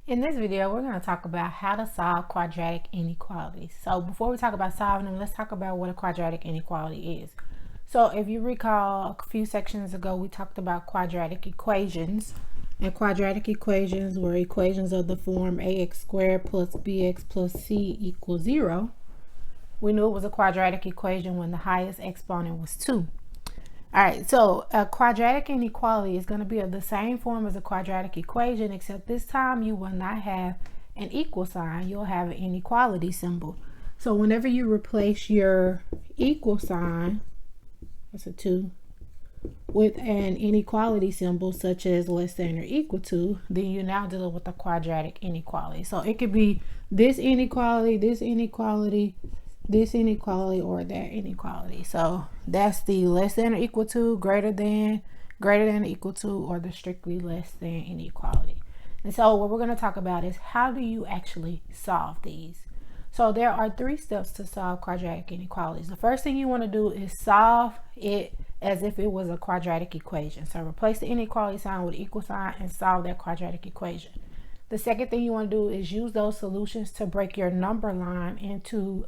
In this video, we're going to talk about how to solve quadratic inequalities. So before we talk about solving them, let's talk about what a quadratic inequality is. So if you recall, a few sections ago, we talked about quadratic equations. And quadratic equations were equations of the form ax squared plus bx plus c equals 0. We knew it was a quadratic equation when the highest exponent was 2. All right, so a quadratic inequality is going to be of the same form as a quadratic equation, except this time you will not have an equal sign. You'll have an inequality symbol. So whenever you replace your equal sign, that's a 2, with an inequality symbol such as less than or equal to, then you're now dealing with a quadratic inequality. So it could be this inequality, this inequality, this inequality, or that inequality. So that's the less than or equal to, greater than or equal to, or the strictly less than inequality. And so what we're going to talk about is how do you actually solve these. So there are 3 steps to solve quadratic inequalities. The first thing you want to do is solve it as if it was a quadratic equation. So replace the inequality sign with equal sign and solve that quadratic equation. The second thing you want to do is use those solutions to break your number line into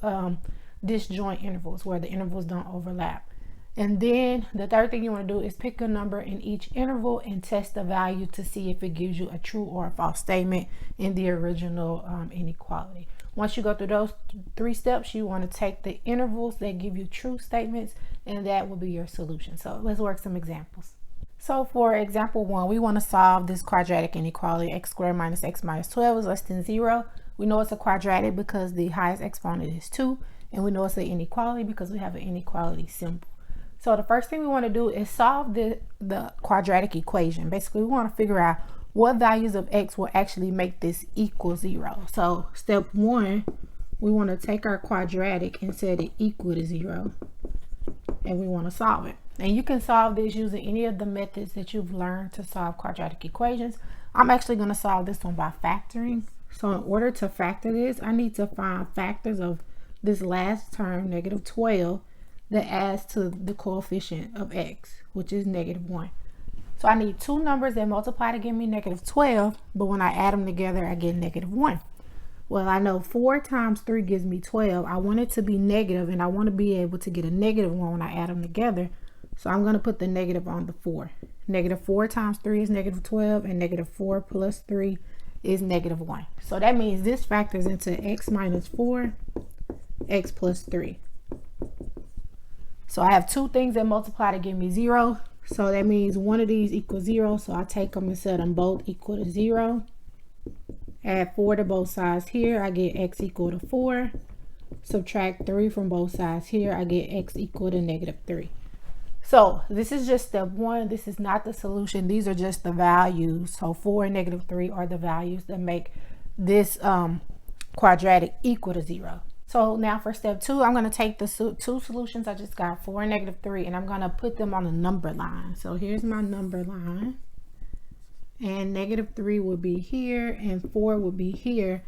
disjoint intervals where the intervals don't overlap. And then the third thing you want to do is pick a number in each interval and test the value to see if it gives you a true or a false statement in the original inequality. Once you go through those 3 steps, you want to take the intervals that give you true statements, and that will be your solution. So let's work some examples. So for example 1, we want to solve this quadratic inequality. X squared minus x minus 12 is less than 0. We know it's a quadratic because the highest exponent is 2, and we know it's an inequality because we have an inequality symbol. So the first thing we want to do is solve the quadratic equation. Basically, we want to figure out what values of x will actually make this equal 0. So step 1, we want to take our quadratic and set it equal to 0, and we want to solve it. And you can solve this using any of the methods that you've learned to solve quadratic equations. I'm actually going to solve this one by factoring. So in order to factor this, I need to find factors of this last term, negative 12, that adds to the coefficient of x, which is negative 1. So I need 2 numbers that multiply to give me negative 12, but when I add them together, I get negative 1. Well, I know 4 times 3 gives me 12. I want it to be negative, and I want to be able to get a negative 1 when I add them together. So I'm going to put the negative on the 4. Negative 4 times 3 is negative 12, and negative 4 plus 3 is negative 1. So that means this factors into x minus 4, x plus 3. So I have 2 things that multiply to give me 0. So that means one of these equals 0. So I take them and set them both equal to 0. Add 4 to both sides here. I get x equal to 4. Subtract 3 from both sides here. I get x equal to negative 3. So this is just step 1. This is not the solution. These are just the values. So 4 and negative 3 are the values that make this quadratic equal to 0. So now for step 2, I'm going to take the 2 solutions I just got, 4 and negative 3, and I'm going to put them on a number line. So here's my number line. And negative 3 will be here, and 4 will be here.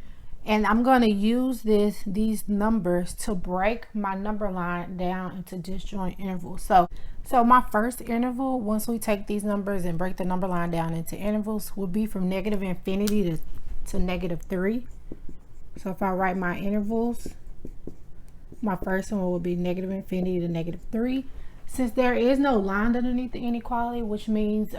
And I'm going to use these numbers to break my number line down into disjoint intervals. So my first interval, once we take these numbers and break the number line down into intervals, will be from negative infinity to negative 3. So if I write my intervals, my first one will be negative infinity to negative 3. Since there is no line underneath the inequality, which means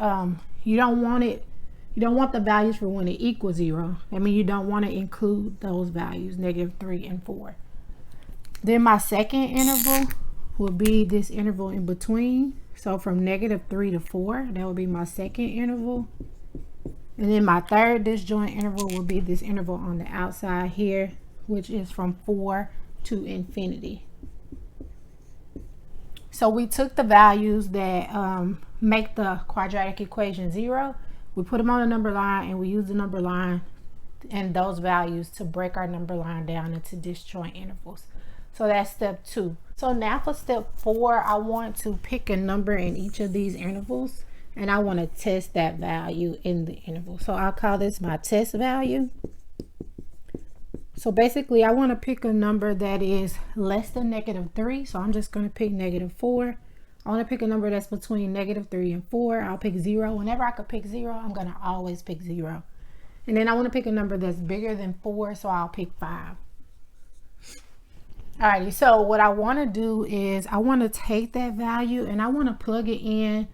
you don't want the values for when it equals 0. I mean, you don't want to include those values, negative 3 and 4. Then my second interval will be this interval in between. So from negative 3 to 4, that will be my second interval. And then my third disjoint interval will be this interval on the outside here, which is from 4 to infinity. So we took the values that make the quadratic equation 0. We put them on the number line, and we use the number line and those values to break our number line down into disjoint intervals. So that's step 2. So now for step 4, I want to pick a number in each of these intervals, and I want to test that value in the interval. So I'll call this my test value. So basically, I want to pick a number that is less than negative 3. So I'm just going to pick negative 4. I want to pick a number that's between negative 3 and 4. I'll pick 0. Whenever I could pick 0, I'm going to always pick 0. And then I want to pick a number that's bigger than 4, so I'll pick 5. Alrighty, so what I want to do is I want to take that value and I want to plug it in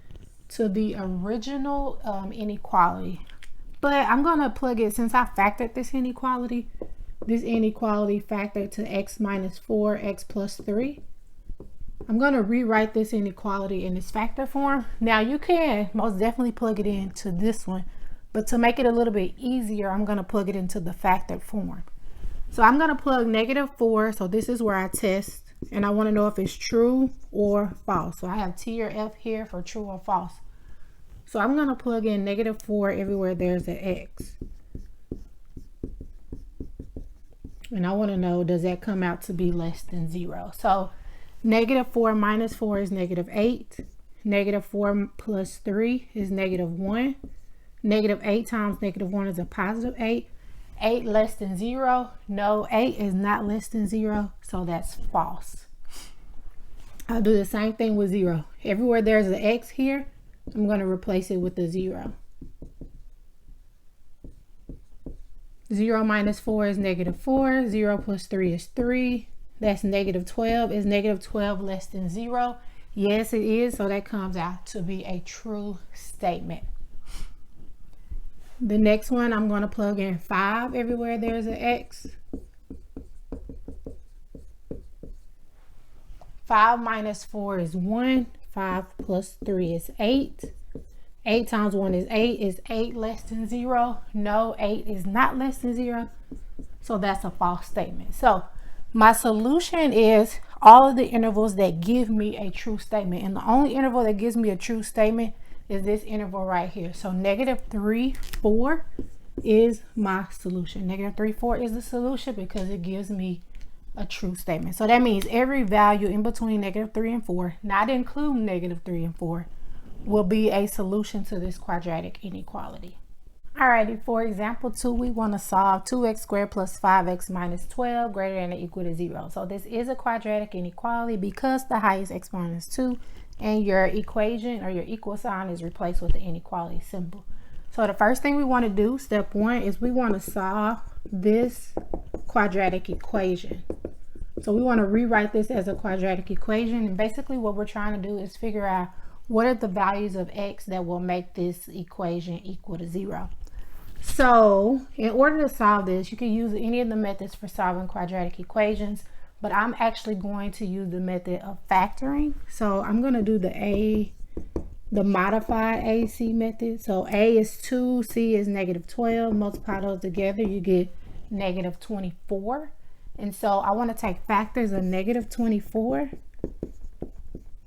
to the original inequality. But I'm going to plug it, since I factored this inequality factored to x minus 4, x plus 3. I'm going to rewrite this inequality in its factor form. Now you can most definitely plug it into this one, but to make it a little bit easier, I'm going to plug it into the factored form. So I'm going to plug -4. So this is where I test, and I want to know if it's true or false. So I have T or F here for true or false. So I'm going to plug in -4 everywhere there's an x. And I want to know, does that come out to be less than 0? So -4 minus 4 is -8. -4 plus 3 is -1. -8 times -1 is a +8. 8 less than 0? No, 8 is not less than 0, so that's false. I'll do the same thing with 0. Everywhere there's an x here, I'm going to replace it with a 0. 0 minus 4 is -4. 0 plus 3 is 3. That's -12. Is -12 less than 0? Yes, it is. So that comes out to be a true statement. The next one, I'm going to plug in 5 everywhere there's an x. 5 minus 4 is 1. 5 plus 3 is 8. 8 times 1 is 8. Is 8 less than 0? No, 8 is not less than 0. So that's a false statement. So my solution is all of the intervals that give me a true statement. And the only interval that gives me a true statement is this interval right here. So -3, 4 is my solution. -3, 4 is the solution because it gives me a true statement. So that means every value in between -3 and 4, not including -3 and 4, will be a solution to this quadratic inequality. Alrighty, for example 2, we want to solve 2x squared plus 5x minus 12 greater than or equal to 0. So this is a quadratic inequality because the highest exponent is 2 and your equation or your equal sign is replaced with the inequality symbol. So the first thing we want to do, step 1, is we want to solve this quadratic equation. So we want to rewrite this as a quadratic equation, and basically what we're trying to do is figure out what are the values of x that will make this equation equal to 0. So in order to solve this, you can use any of the methods for solving quadratic equations, but I'm actually going to use the method of factoring. So I'm going to do the modified AC method. So A is 2, C is -12. Multiply those together, you get -24. And so I want to take factors of -24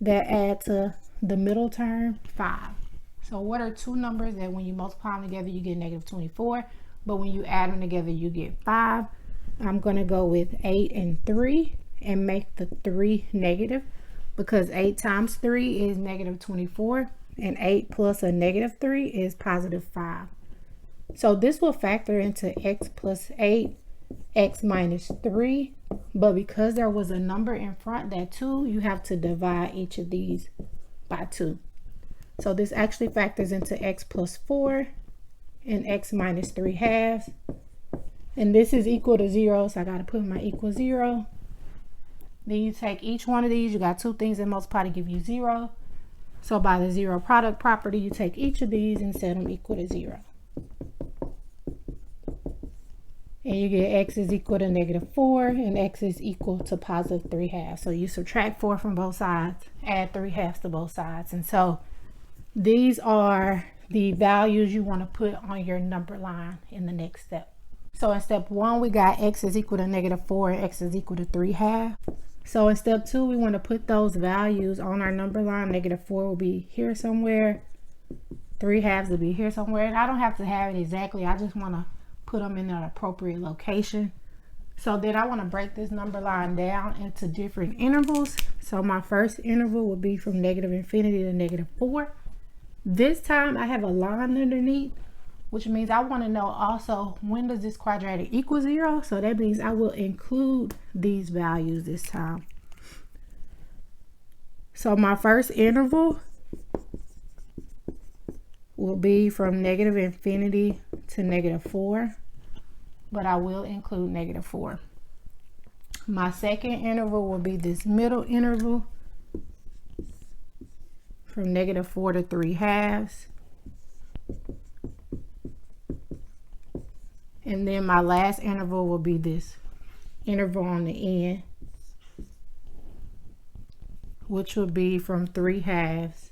that add to the middle term, 5. So what are two numbers that when you multiply them together you get -24, but when you add them together you get 5? I'm going to go with 8 and 3 and make the 3 negative, because 8 times 3 is -24 and 8 plus a -3 is +5. So this will factor into x plus 8, x minus 3, but because there was a number in front, that 2, you have to divide each of these by 2. So this actually factors into x plus 4 and x minus 3/2. And this is equal to 0, so I got to put my equal 0. Then you take each one of these, you got two things that multiply to give you 0. So by the zero product property, you take each of these and set them equal to 0. And you get x is equal to -4 and x is equal to +3/2. So you subtract 4 from both sides, add 3/2 to both sides. And so these are the values you want to put on your number line in the next step. So in step 1, we got x is equal to -4 and x is equal to 3/2. So in step 2, we want to put those values on our number line. -4 will be here somewhere, 3/2 will be here somewhere. And I don't have to have it exactly, I just want to put them in an appropriate location. So then I want to break this number line down into different intervals. So my first interval will be from -infinity to -4. This time I have a line underneath, which means I want to know also when does this quadratic equal 0. So that means I will include these values this time. So my first interval will be from negative infinity to negative 4, but I will include negative 4. My second interval will be this middle interval from negative 4 to 3/2. And then my last interval will be this interval on the end, which will be from 3/2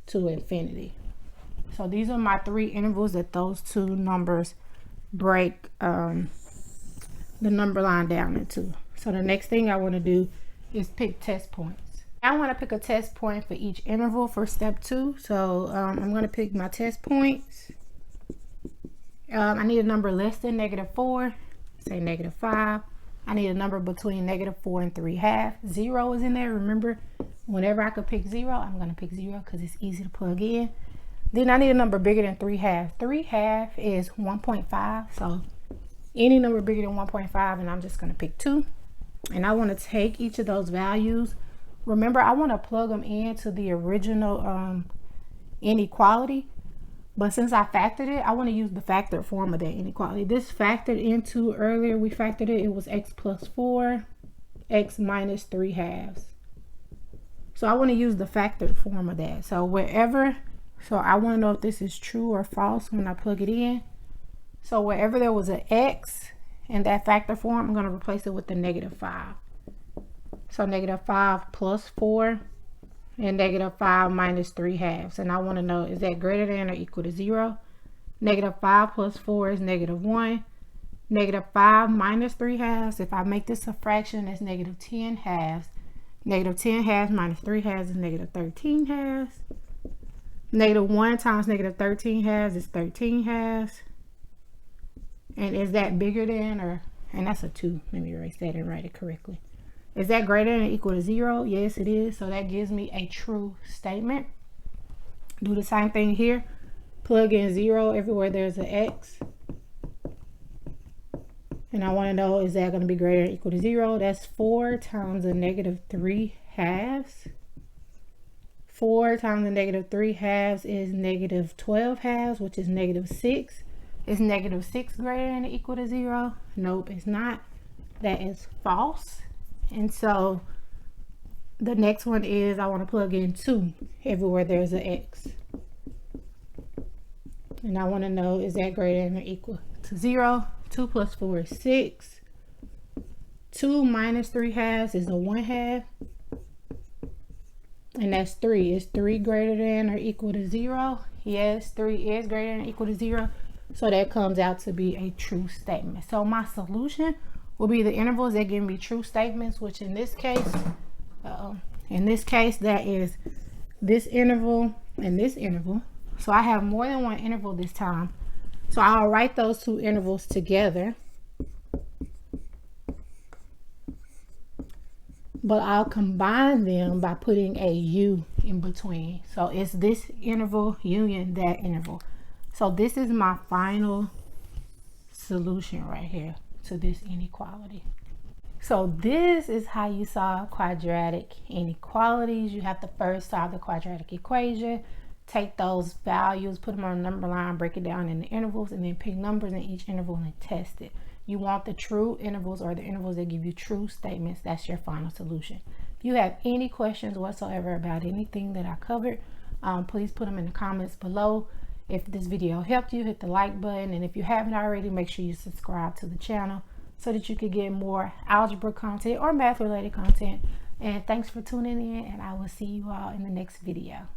to infinity. So these are my 3 intervals that those 2 numbers break the number line down into. So the next thing I want to do is pick test points. I want to pick a test point for each interval for step 2. So I'm going to pick my test points. I need a number less than negative 4, say negative 5. I need a number between negative 4 and 3/2. 0 is in there. Remember, whenever I could pick 0, I'm going to pick 0 because it's easy to plug in. Then I need a number bigger than 3/2. 3/2 is 1.5. So any number bigger than 1.5, and I'm just going to pick 2. And I want to take each of those values. Remember, I want to plug them into the original inequality. But since I factored it, I want to use the factored form of that inequality. This factored into earlier, we factored it. It was x plus 4, x minus 3/2. So I want to use the factored form of that. So so I want to know if this is true or false when I plug it in. So wherever there was an x in that factor form, I'm going to replace it with the negative 5. So negative 5 plus 4 and negative 5 minus 3/2. And I want to know, is that greater than or equal to 0? Negative 5 plus 4 is negative 1. Negative 5 minus 3/2. If I make this a fraction, that's negative 10/2. Negative 10/2 minus 3/2 is negative 13/2. Negative 1 times negative 13/2 is 13/2. And is that bigger than or, and that's a 2. Let me erase that and write it correctly. Is that greater than or equal to 0? Yes, it is. So that gives me a true statement. Do the same thing here. Plug in 0 everywhere there's an x. And I want to know, is that going to be greater than or equal to 0? That's 4 times a negative 3/2. 4 times a negative 3/2 is negative 12/2, which is negative 6. Is negative 6 greater than or equal to 0? Nope, it's not. That is false. And so the next one is I want to plug in 2 everywhere there's an x. And I want to know, is that greater than or equal to 0? 2 plus 4 is 6. 2 minus 3/2 is a 1/2. And that's 3. Is 3 greater than or equal to 0? Yes, 3 is greater than or equal to 0. So that comes out to be a true statement. So my solution will be the intervals that give me true statements, which in this case, that is this interval and this interval. So I have more than one interval this time. So I'll write those 2 intervals together, but I'll combine them by putting a u in between. So it's this interval union that interval. So this is my final solution right here to this inequality. So this is how you solve quadratic inequalities. You have to first solve the quadratic equation, take those values, put them on a number line, break it down into intervals, and then pick numbers in each interval and test it. You want the true intervals, or the intervals that give you true statements. That's your final solution. If you have any questions whatsoever about anything that I covered, please put them in the comments below. If this video helped you, hit the like button, and if you haven't already, make sure you subscribe to the channel so that you can get more algebra content or math related content. And thanks for tuning in, and I will see you all in the next video.